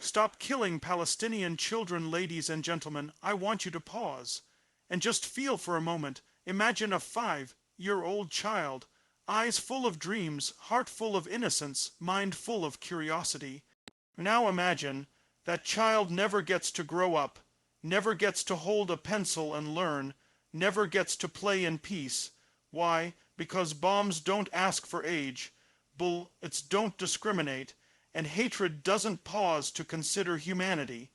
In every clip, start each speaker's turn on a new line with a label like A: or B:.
A: Stop killing Palestinian children, ladies and gentlemen. I want you to pause and just feel for a moment. Imagine a 5-year-old child, eyes full of dreams, heart full of innocence, mind full of curiosity. Now imagine that child never gets to grow up, never gets to hold a pencil and learn, never gets to play in peace. Why? Because bombs don't ask for age, bullets don't discriminate, and hatred doesn't pause to consider humanity.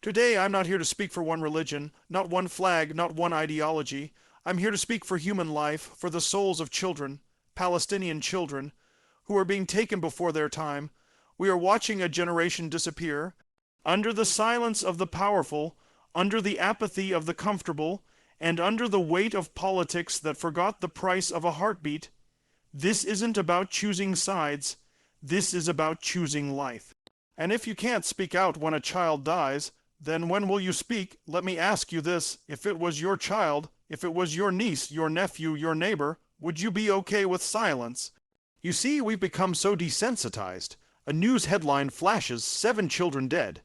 A: Today I'm not here to speak for one religion, not one flag, not one ideology. I'm here to speak for human life, for the souls of children, Palestinian children, who are being taken before their time. We are watching a generation disappear. Under the silence of the powerful, under the apathy of the comfortable, and under the weight of politics that forgot the price of a heartbeat, this isn't about choosing sides. This is about choosing life. And if you can't speak out when a child dies, then when will you speak? Let me ask you this. If it was your child, if it was your niece, your nephew, your neighbor, would you be okay with silence? You see, we've become so desensitized. A news headline flashes 7 children dead.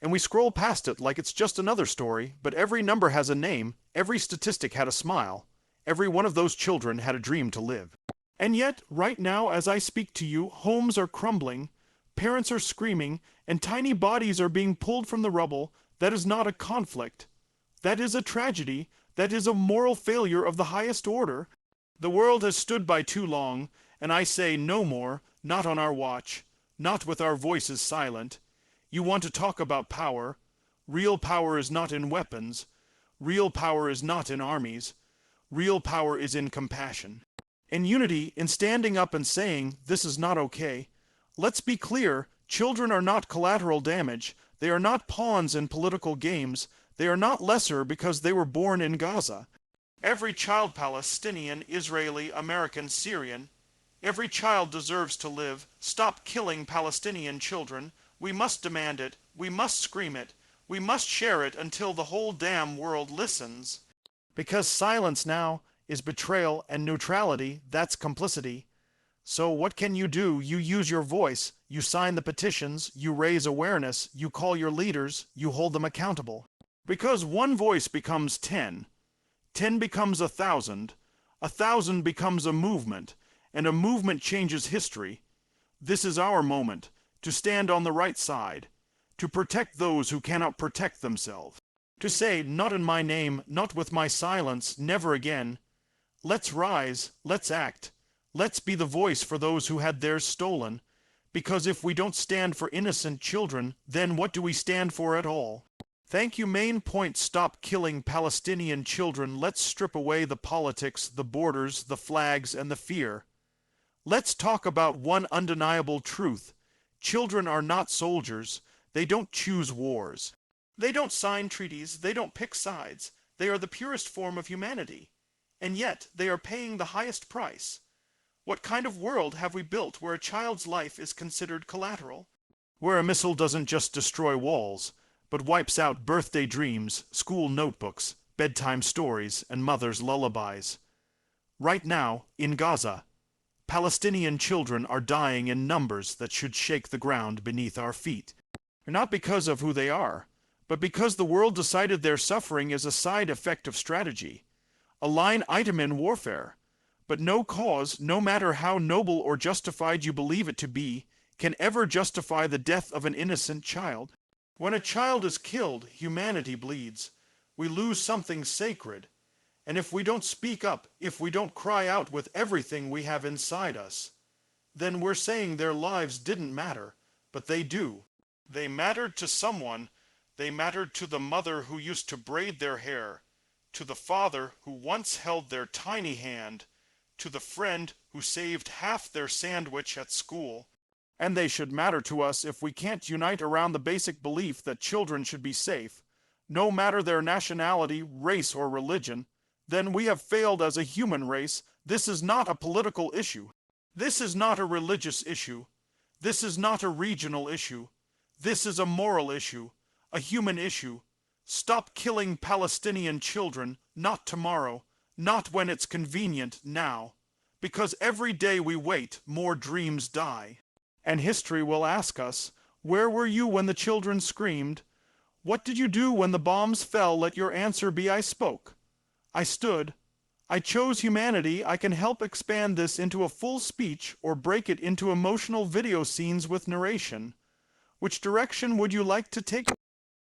A: And we scroll past it like it's just another story, but every number has a name, every statistic had a smile. Every one of those children had a dream to live. And yet, right now as I speak to you, homes are crumbling, parents are screaming, and tiny bodies are being pulled from the rubble. That is not a conflict. That is a tragedy. That is a moral failure of the highest order. The world has stood by too long, and I say no more, not on our watch, not with our voices silent. You want to talk about power. Real power is not in weapons. Real power is not in armies. Real power is in compassion. In unity, in standing up and saying, this is not okay. Let's be clear, children are not collateral damage. They are not pawns in political games. They are not lesser because they were born in Gaza. Every child, Palestinian, Israeli, American, Syrian, every child deserves to live. Stop killing Palestinian children. We must demand it. We must scream it. We must share it until the whole damn world listens. Because silence now is betrayal, and neutrality, that's complicity. So what can you do? You use your voice, you sign the petitions, you raise awareness, you call your leaders, you hold them accountable. Because one voice becomes 10, 10 becomes 1,000, 1,000 becomes a movement, and a movement changes history. This is our moment, to stand on the right side, to protect those who cannot protect themselves. To say, not in my name, not with my silence, never again. Let's rise, let's act, let's be the voice for those who had theirs stolen, because if we don't stand for innocent children, then what do we stand for at all? Thank you. Main point, stop killing Palestinian children. Let's strip away the politics, the borders, the flags, and the fear. Let's talk about one undeniable truth. Children are not soldiers. They don't choose wars. They don't sign treaties. They don't pick sides. They are the purest form of humanity. And yet, they are paying the highest price. What kind of world have we built where a child's life is considered collateral? Where a missile doesn't just destroy walls, but wipes out birthday dreams, school notebooks, bedtime stories, and mothers' lullabies. Right now, in Gaza, Palestinian children are dying in numbers that should shake the ground beneath our feet. Not because of who they are, but because the world decided their suffering is a side effect of strategy. A line item in warfare, but no cause, no matter how noble or justified you believe it to be, can ever justify the death of an innocent child. When a child is killed, humanity bleeds. We lose something sacred. And if we don't speak up, if we don't cry out with everything we have inside us, then we're saying their lives didn't matter, but they do. They mattered to someone. They mattered to the mother who used to braid their hair, to the father who once held their tiny hand, to the friend who saved half their sandwich at school. And they should matter to us if we can't unite around the basic belief that children should be safe, no matter their nationality, race, or religion. Then we have failed as a human race. This is not a political issue. This is not a religious issue. This is not a regional issue. This is a moral issue, a human issue. Stop killing Palestinian children, not tomorrow, not when it's convenient, now. Because every day we wait, more dreams die. And history will ask us, Where were you when the children screamed? What did you do when the bombs fell? Let your answer be I spoke. I stood. I chose humanity. I can help expand this into a full speech or break it into emotional video scenes with narration. Which direction would you like to take?